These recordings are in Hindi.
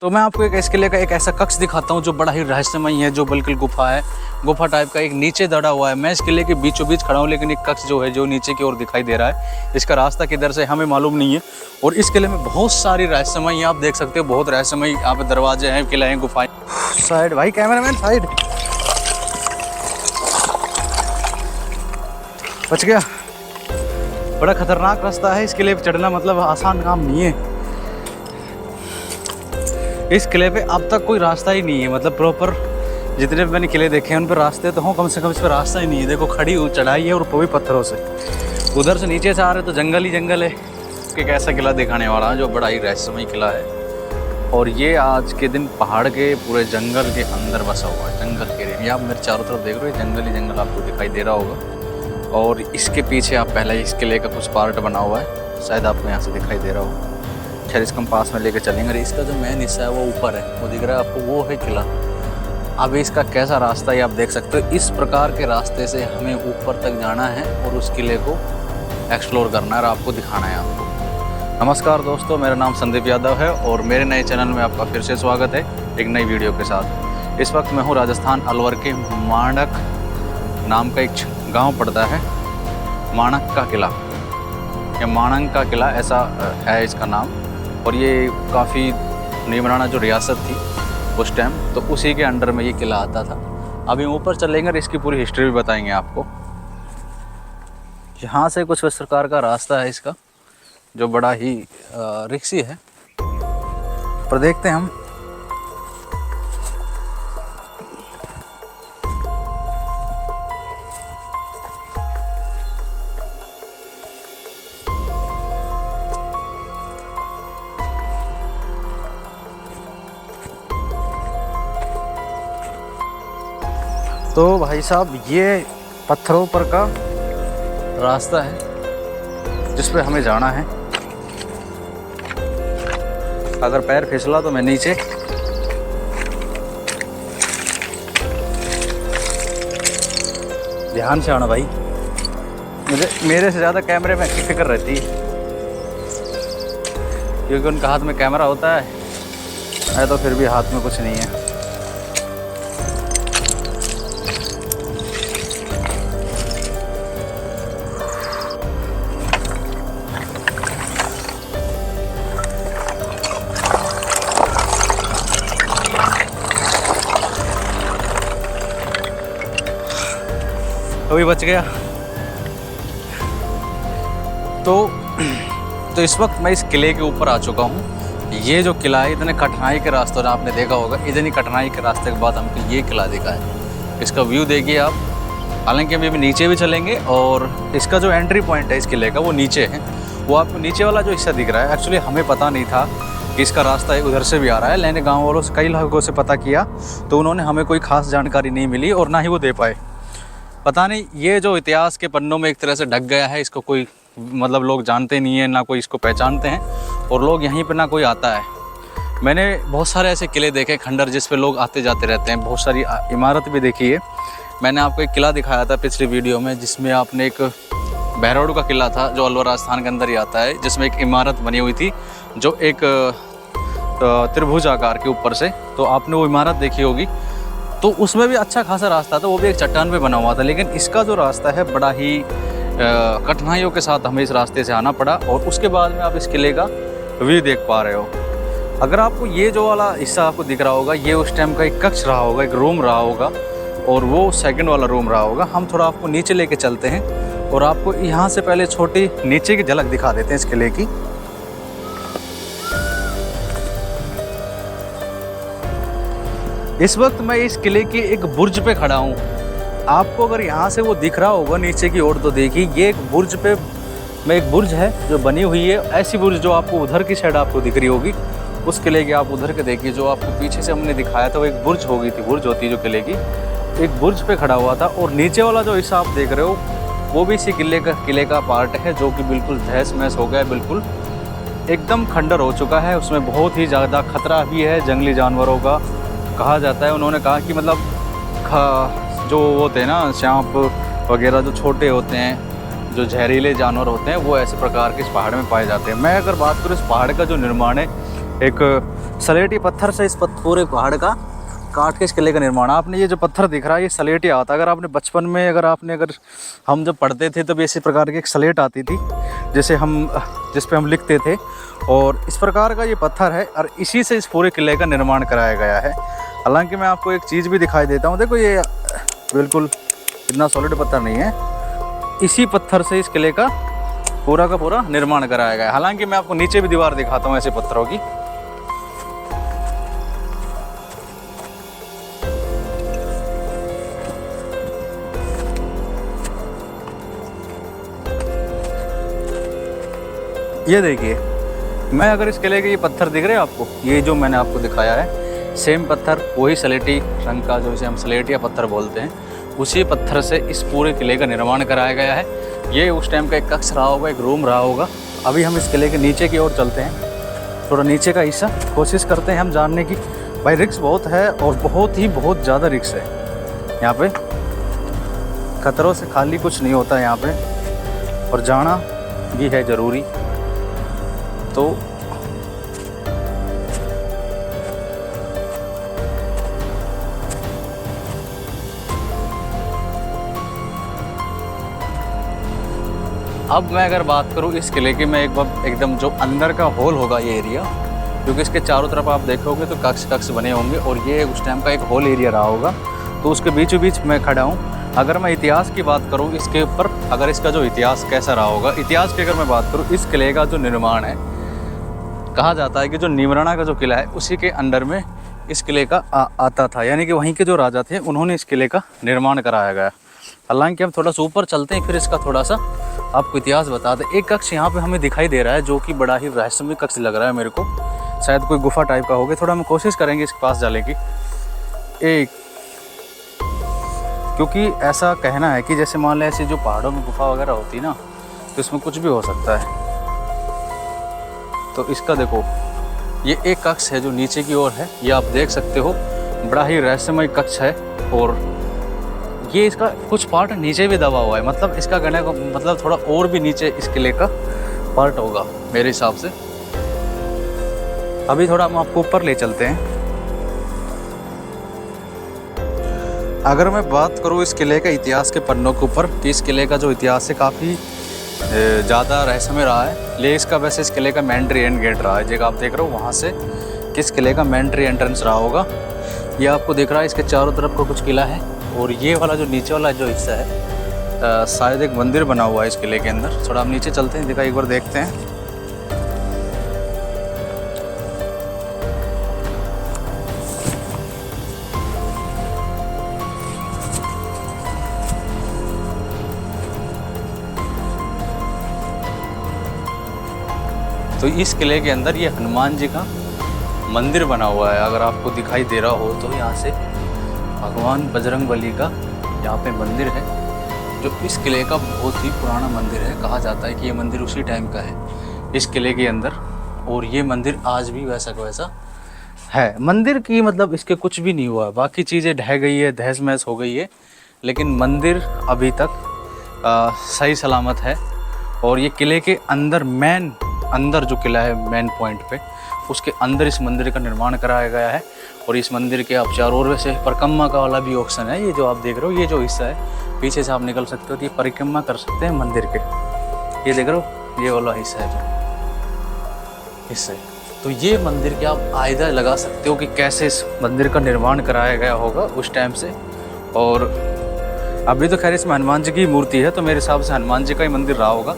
तो मैं आपको एक किले का एक ऐसा कक्ष दिखाता हूँ जो बड़ा ही रहस्यमय है, जो बिल्कुल गुफा है, गुफा टाइप का एक नीचे दड़ा हुआ है। मैं इस किले के बीचों बीच खड़ा हूँ, लेकिन एक कक्ष जो है जो नीचे की ओर दिखाई दे रहा है, इसका रास्ता किधर से हमें मालूम नहीं है। और इस किले में बहुत सारी रहस्यमय, आप देख सकते हो, बहुत रहस्यमय यहाँ पे दरवाजे हैं, किले हैं, गुफाएं। साइड भाई, कैमरामैन साइड, बच गया। बड़ा खतरनाक रास्ता है, इस किले पे चढ़ना मतलब आसान काम नहीं है। इस किले पे अब तक कोई रास्ता ही नहीं है, मतलब प्रॉपर जितने भी मैंने किले देखे हैं उन पर रास्ते तो हों, कम से कम इस पर रास्ता ही नहीं है। देखो खड़ी चढ़ाई है और वो भी पत्थरों से। उधर से नीचे से आ रहे तो जंगल ही जंगल है। एक ऐसा किला दिखाने वाला है जो बड़ा ही रहस्यमय किला है, और ये आज के दिन पहाड़ के पूरे जंगल के अंदर बसा हुआ है, जंगल के एरिया। आप मेरे चारों तरफ देख रहे हो, जंगल ही जंगल आपको दिखाई दे रहा होगा। और इसके पीछे आप पहले इस किले का कुछ पार्ट बना हुआ है, शायद आपको यहाँ से दिखाई दे रहा होगा। खैर इसको हम पास में लेकर चलेंगे। इसका जो मेन हिस्सा है वो ऊपर है, वो दिख रहा है आपको, वो है किला। अब इसका कैसा रास्ता है आप देख सकते हो। इस प्रकार के रास्ते से हमें ऊपर तक जाना है और उस किले को एक्सप्लोर करना है और आपको दिखाना है आपको। नमस्कार दोस्तों, मेरा नाम संदीप यादव है और मेरे नए चैनल में आपका फिर से स्वागत है एक नई वीडियो के साथ। इस वक्त मैं हूँ राजस्थान अलवर के माणक नाम का एक गाँव पड़ता है, माणक का किला या माणक का किला ऐसा है इसका नाम। और ये काफ़ी निमराना जो रियासत थी उस टाइम, तो उसी के अंडर में ये किला आता था। अभी ऊपर चलेंगे और इसकी पूरी हिस्ट्री भी बताएंगे आपको। यहाँ से कुछ इस प्रकार का रास्ता है इसका, जो बड़ा ही रिक्सी है, पर देखते हैं हम। तो भाई साहब, ये पत्थरों पर का रास्ता है जिस पे हमें जाना है। अगर पैर फिसला तो मैं नीचे। ध्यान से आना भाई, मेरे से ज़्यादा कैमरे में की फिक्र रहती है, क्योंकि उनका हाथ में कैमरा होता है तो फिर भी हाथ में कुछ नहीं है। अभी बच गया। तो इस वक्त मैं इस किले के ऊपर आ चुका हूँ। ये जो किला है, इतने कठिनाई के रास्ते आपने देखा होगा, इतनी कठिनाई के रास्ते के बाद हमको ये किला दिखा है। इसका व्यू देखिए आप। हालांकि हम अभी नीचे भी चलेंगे और इसका जो एंट्री पॉइंट है इस किले का वो नीचे है। वो आपको नीचे वाला जो हिस्सा दिख रहा है, एक्चुअली हमें पता नहीं था कि इसका रास्ता उधर से भी आ रहा है। मैंने गाँव वालों से, कई लोगों से पता किया तो उन्होंने हमें कोई ख़ास जानकारी नहीं मिली और ना ही वो दे पाए। पता नहीं, ये जो इतिहास के पन्नों में एक तरह से ढक गया है, इसको कोई मतलब लोग जानते नहीं हैं, ना कोई इसको पहचानते हैं, और लोग यहीं पे ना कोई आता है। मैंने बहुत सारे ऐसे किले देखे, खंडर, जिस पे लोग आते जाते रहते हैं। बहुत सारी इमारत भी देखी है। मैंने आपको एक किला दिखाया था पिछली वीडियो में, जिसमें आपने एक बहरोड का किला था जो अलवर राजस्थान के अंदर ही आता है, जिसमें एक इमारत बनी हुई थी जो एक त्रिभुज आकार के ऊपर से, तो आपने वो इमारत देखी होगी। तो उसमें भी अच्छा खासा रास्ता था, वो भी एक चट्टान पे बना हुआ था। लेकिन इसका जो रास्ता है बड़ा ही कठिनाइयों के साथ हमें इस रास्ते से आना पड़ा, और उसके बाद में आप इस किले का व्यू देख पा रहे हो। अगर आपको ये जो वाला हिस्सा आपको दिख रहा होगा, ये उस टाइम का एक कक्ष रहा होगा, एक रूम रहा होगा, और वो सेकंड वाला रूम रहा होगा। हम थोड़ा आपको नीचे लेके चलते हैं और आपको यहाँ से पहले छोटी नीचे की झलक दिखा देते हैं इस किले की। इस वक्त मैं इस किले के एक बुर्ज पे खड़ा हूँ। आपको अगर यहाँ से वो दिख रहा होगा नीचे की ओर, तो देखिए ये एक बुर्ज पे में एक बुर्ज है जो बनी हुई है। ऐसी बुर्ज जो आपको उधर की साइड आपको दिख रही होगी, उस किले की आप उधर के देखिए। जो आपको पीछे से हमने दिखाया था वो एक बुर्ज होगी थी, बुर्ज होती है जो किले की, एक बुर्ज पे खड़ा हुआ था। और नीचे वाला जो हिस्सा आप देख रहे हो वो भी इसी किले का पार्ट है, जो कि बिल्कुल तहस महस हो गया, बिल्कुल एकदम खंडर हो चुका है। उसमें बहुत ही ज़्यादा खतरा भी है जंगली जानवरों का, कहा जाता है। उन्होंने कहा कि मतलब जो होते हैं ना सांप वगैरह, जो छोटे होते हैं, जो जहरीले जानवर होते हैं, वो ऐसे प्रकार के इस पहाड़ में पाए जाते हैं। मैं अगर बात करूँ, इस पहाड़ का जो निर्माण है एक सलेटी पत्थर से इस पूरे पहाड़ का काट के इस किले का निर्माण। आपने ये जो पत्थर दिख रहा है ये सलेटी आता। अगर आपने बचपन में अगर हम जब पढ़ते थे तब ऐसे प्रकार की एक सलेट आती थी जिस पे हम लिखते थे, और इस प्रकार का ये पत्थर है और इसी से इस पूरे किले का निर्माण कराया गया है। हालांकि मैं आपको एक चीज़ भी दिखाई देता हूँ, देखो ये बिल्कुल इतना सॉलिड पत्थर नहीं है, इसी पत्थर से इस किले का पूरा निर्माण कराया गया है। हालांकि मैं आपको नीचे भी दीवार दिखाता हूँ ऐसे पत्थरों की। ये देखिए, मैं अगर इस किले के ये पत्थर दिख रहे हैं आपको, ये जो मैंने आपको दिखाया है सेम पत्थर, वही सलेटी रंग का जो इसे हम सलेटिया पत्थर बोलते हैं, उसी पत्थर से इस पूरे किले का निर्माण कराया गया है। ये उस टाइम का एक कक्ष रहा होगा, एक रूम रहा होगा। अभी हम इस किले के नीचे की ओर चलते हैं, थोड़ा नीचे का हिस्सा कोशिश करते हैं हम जानने की। भाई रिस्क बहुत है और बहुत ज़्यादा रिस्क है यहाँ पे, खतरों से खाली कुछ नहीं होता यहाँ पे, और जाना भी है ज़रूरी। तो अब मैं अगर बात करूँ इस किले की, मैं एक बार एकदम जो अंदर का हॉल होगा ये एरिया, क्योंकि इसके चारों तरफ आप देखोगे तो कक्ष बने होंगे और ये उस टाइम का एक हॉल एरिया रहा होगा, तो उसके बीचों बीच मैं खड़ा हूँ। अगर मैं इतिहास की बात करूँ इसके ऊपर, अगर इसका जो इतिहास कैसा रहा होगा, इतिहास की अगर मैं बात करूँ, इस किले का जो निर्माण है, कहा जाता है कि जो निमराना का जो किला है उसी के अंडर में इस किले का आता था, यानी कि वहीं के जो राजा थे उन्होंने इस किले का निर्माण कराया गया। हालांकि हम थोड़ा सा ऊपर चलते हैं, फिर इसका थोड़ा सा आपको इतिहास बता दें। एक कक्ष यहाँ पे हमें दिखाई दे रहा है जो कि बड़ा ही रहस्यमय कक्ष लग रहा है मेरे को, शायद कोई गुफा टाइप का होगा। थोड़ा हम कोशिश करेंगे इसके पास जाने की, क्योंकि ऐसा कहना है कि जैसे मान लें ऐसे जो पहाड़ों में गुफा वगैरह होती है ना, तो इसमें कुछ भी हो सकता है। तो इसका देखो, ये एक कक्ष है जो नीचे की ओर है, ये आप देख सकते हो, बड़ा ही रहस्यमय कक्ष है। और ये इसका कुछ पार्ट नीचे भी दबा हुआ है, मतलब इसका कहने का मतलब थोड़ा और भी नीचे इस किले का पार्ट होगा मेरे हिसाब से। अभी थोड़ा हम आपको ऊपर ले चलते हैं। अगर मैं बात करूँ इस किले के इतिहास के पन्नों के ऊपर, कि इस किले का जो इतिहास है काफ़ी ज़्यादा रहस्यमय रहा है। ले इसका वैसे इस किले का मेन एंट्री एंड गेट रहा है, जगह आप देख रहे हो वहाँ से किस किले का मेन एंट्री एंट्रेंस रहा होगा। ये आपको दिख रहा है, इसके चारों तरफ का कुछ किला है, और ये वाला जो नीचे वाला जो हिस्सा है शायद एक मंदिर बना हुआ है इस किले के अंदर। थोड़ा हम नीचे चलते हैं, देखा एक बार देखते हैं। तो इस किले के अंदर ये हनुमान जी का मंदिर बना हुआ है, अगर आपको दिखाई दे रहा हो तो। यहाँ से भगवान बजरंगबली का यहाँ पे मंदिर है, जो इस किले का बहुत ही पुराना मंदिर है। कहा जाता है कि ये मंदिर उसी टाइम का है इस किले के अंदर, और ये मंदिर आज भी वैसा का वैसा है। मंदिर की मतलब इसके कुछ भी नहीं हुआ, बाकी चीज़ें ढह गई है, तहस महस हो गई है, लेकिन मंदिर अभी तक सही सलामत है। और ये किले के अंदर अंदर जो किला है मेन पॉइंट पे, उसके अंदर इस मंदिर का निर्माण कराया गया है। और इस मंदिर के आप चारों ओर वैसे परिक्रमा का वाला भी ऑप्शन है। ये जो आप देख रहे हो, ये जो हिस्सा है पीछे से आप निकल सकते हो, तो ये परिक्रमा कर सकते हैं मंदिर के। ये देख रहे हो, ये वाला हिस्सा है जो हिस्सा है, तो ये मंदिर के आप आइडिया लगा सकते हो कि कैसे इस मंदिर का निर्माण कराया गया होगा उस टाइम से। और अभी तो खैर इसमें हनुमान जी की मूर्ति है, तो मेरे हिसाब से हनुमान जी का ही मंदिर रहा होगा।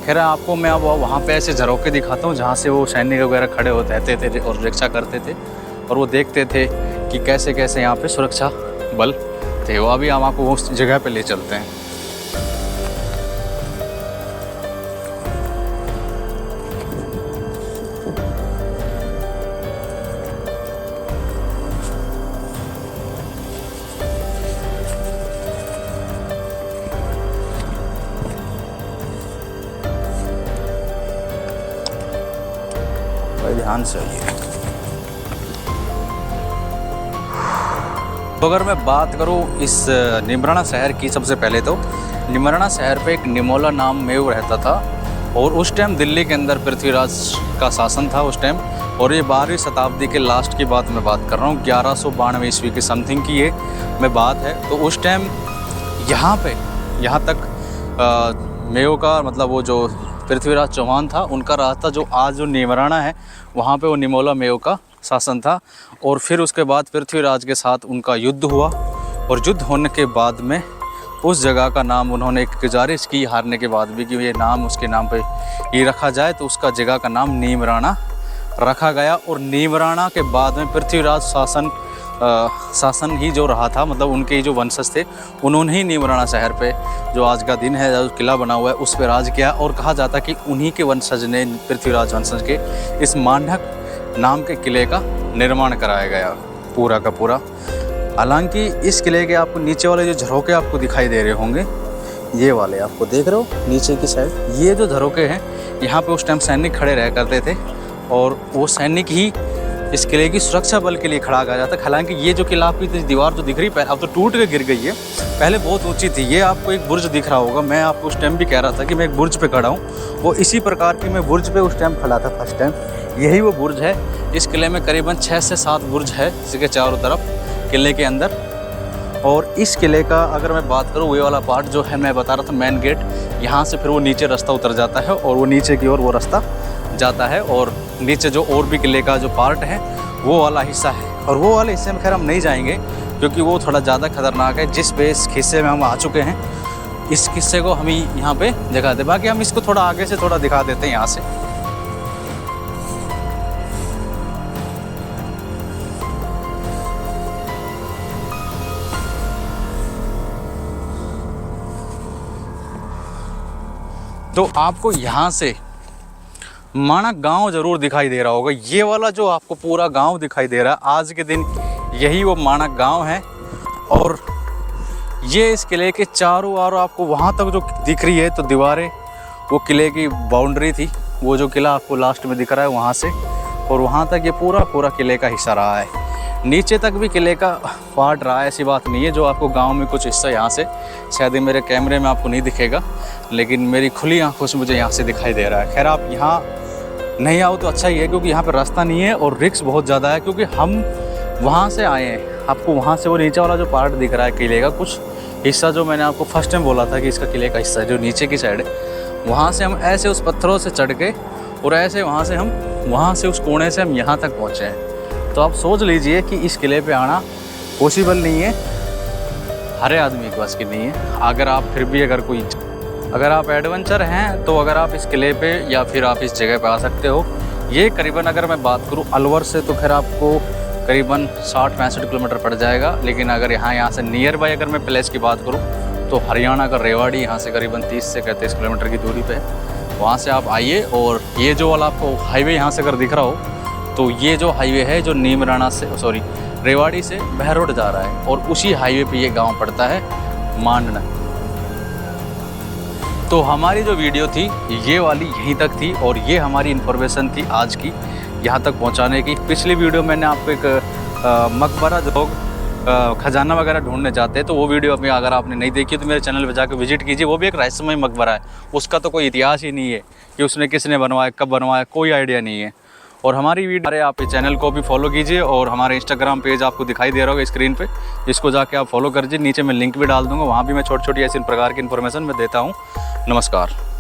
खैर आपको मैं अब वहाँ पे ऐसे झरोके दिखाता हूँ जहाँ से वो सैनिक वगैरह खड़े होते रहते थे और रक्षा करते थे, और वो देखते थे कि कैसे कैसे यहाँ पे सुरक्षा बल थे। वो अभी हम आपको उस जगह पे ले चलते हैं। ध्यान से आइए। तो अगर मैं बात करूँ इस निमराना शहर की, सबसे पहले तो निमराना शहर पे एक निमोला नाम मेव रहता था, और उस टाइम दिल्ली के अंदर पृथ्वीराज का शासन था उस टाइम। और ये 12वीं शताब्दी के लास्ट की बात मैं बात कर रहा हूँ, 1192 ईस्वी की समथिंग की ये मैं बात है। तो उस टाइम यहाँ तक मेयो का मतलब वो जो पृथ्वीराज चौहान था उनका राज था। जो आज जो नीमराणा है वहाँ पे वो निमोला मेयो का शासन था। और फिर उसके बाद पृथ्वीराज के साथ उनका युद्ध हुआ, और युद्ध होने के बाद में उस जगह का नाम उन्होंने एक गुजारिश की हारने के बाद भी कि ये नाम उसके नाम पे ही रखा जाए, तो उसका जगह का नाम नीमराणा रखा गया। और नीमराणा के बाद में पृथ्वीराज शासन ही जो रहा था, मतलब उनके ही जो वंशज थे उन्होंने ही नीमराणा शहर पे जो आज का दिन है जो किला बना हुआ है उस पर राज किया। और कहा जाता कि उन्हीं के वंशज ने, पृथ्वीराज वंशज के, इस मांडक नाम के किले का निर्माण कराया गया पूरा का पूरा। हालांकि इस किले के आपको नीचे वाले जो झरोके आपको दिखाई दे रहे होंगे, ये वाले आपको देख रहे हो नीचे की साइड, ये जो झरोके हैं यहाँ पे उस टाइम सैनिक खड़े रह करते थे, और वो सैनिक ही इस किले की सुरक्षा बल के लिए खड़ा करा जाता। हालांकि ये जो किला आपकी दीवार जो दिख रही है अब तो टूट के गिर गई है, पहले बहुत ऊंची थी। ये आपको एक बुर्ज दिख रहा होगा, मैं आपको उस टाइम भी कह रहा था कि मैं एक बुर्ज पे खड़ा हूँ, वो इसी प्रकार की मैं बुर्ज पे उस टाइम खड़ा था फर्स्ट टाइम, यही वो बुर्ज है। इस किले में करीबन 6 से 7 बुर्ज है इसके चारों तरफ किले के अंदर। और इस किले का अगर मैं बात करूँ, ये वाला पार्ट जो है मैं बता रहा था मेन गेट, यहाँ से फिर वो नीचे रास्ता उतर जाता है और वो नीचे की ओर वो रास्ता जाता है। और नीचे जो और भी किले का जो पार्ट है वो वाला हिस्सा है, और वो वाले हिस्से में खैर हम नहीं जाएंगे क्योंकि वो थोड़ा ज़्यादा खतरनाक है। जिस पे इस हिस्से में हम आ चुके हैं, इस किस्से को हम यहाँ पे दिखा दे, बाकी हम इसको थोड़ा आगे से थोड़ा दिखा देते हैं यहाँ से। तो आपको यहाँ से माणक गांव जरूर दिखाई दे रहा होगा, ये वाला जो आपको पूरा गांव दिखाई दे रहा है आज के दिन यही वो माणक गांव है। और ये इस किले के चारों ओर आपको वहाँ तक जो दिख रही है तो दीवारें, वो किले की बाउंड्री थी, वो जो किला आपको लास्ट में दिख रहा है वहाँ से, और वहाँ तक ये पूरा किले का हिस्सा रहा है। नीचे तक भी किले का पार्ट रहा है, ऐसी बात नहीं है। जो आपको गांव में कुछ हिस्सा यहाँ से शायद मेरे कैमरे में आपको नहीं दिखेगा, लेकिन मेरी खुली आंखों से मुझे यहाँ से दिखाई दे रहा है। खैर आप यहाँ नहीं आओ तो अच्छा ही है, क्योंकि यहाँ पर रास्ता नहीं है और रिस्क बहुत ज़्यादा है, क्योंकि हम वहाँ से आए हैं। आपको वहाँ से वो नीचे वाला जो पार्ट दिख रहा है किले का कुछ हिस्सा, जो मैंने आपको फर्स्ट टाइम बोला था कि इसका किले का हिस्सा है जो नीचे की साइड है, वहाँ से हम ऐसे उस पत्थरों से चढ़ के और ऐसे वहाँ से उस कोने से हम यहाँ तक पहुँचे हैं। तो आप सोच लीजिए कि इस किले पे आना पॉसिबल नहीं है, हर आदमी के पास की नहीं है। अगर आप फिर भी अगर आप एडवेंचर हैं तो अगर आप इस किले पे या फिर आप इस जगह पे आ सकते हो। ये करीबन अगर मैं बात करूँ अलवर से तो खैर आपको करीबन 60-65 किलोमीटर पड़ जाएगा। लेकिन अगर यहाँ से नियर बाय अगर मैं प्लेस की बात करूँ तो हरियाणा का रेवाड़ी यहाँ से करीबन 30 से 35 किलोमीटर की दूरी पे है। वहाँ से आप आइए, और ये जो वाला आपको हाईवे यहाँ से अगर दिख रहा हो तो ये जो हाईवे है जो नीमराणा से रेवाड़ी से बहरोड जा रहा है, और उसी हाईवे पे ये गांव पड़ता है मांडना। तो हमारी जो वीडियो थी ये वाली यहीं तक थी, और ये हमारी इन्फॉर्मेशन थी आज की यहाँ तक पहुँचाने की। पिछली वीडियो मैंने आपको एक मकबरा जो लोग खजाना वगैरह ढूंढने जाते हैं, तो वो वीडियो अभी अगर आपने नहीं देखी तो मेरे चैनल पे जाकर विजिट कीजिए। वो भी एक रहस्यमय मकबरा है, उसका तो कोई इतिहास ही नहीं है कि उसने किसने बनवाया, कब बनवाया, कोई आइडिया नहीं है। और हमारी वीडियो आप चैनल को भी फॉलो कीजिए, और हमारे इंस्टाग्राम पेज आपको दिखाई दे रहा होगा स्क्रीन पे, इसको जाके आप फॉलो कर दीजिए। नीचे मैं लिंक भी डाल दूंगा, वहाँ भी मैं छोटी छोटी ऐसी प्रकार की इन्फॉर्मेशन मैं देता हूँ। नमस्कार।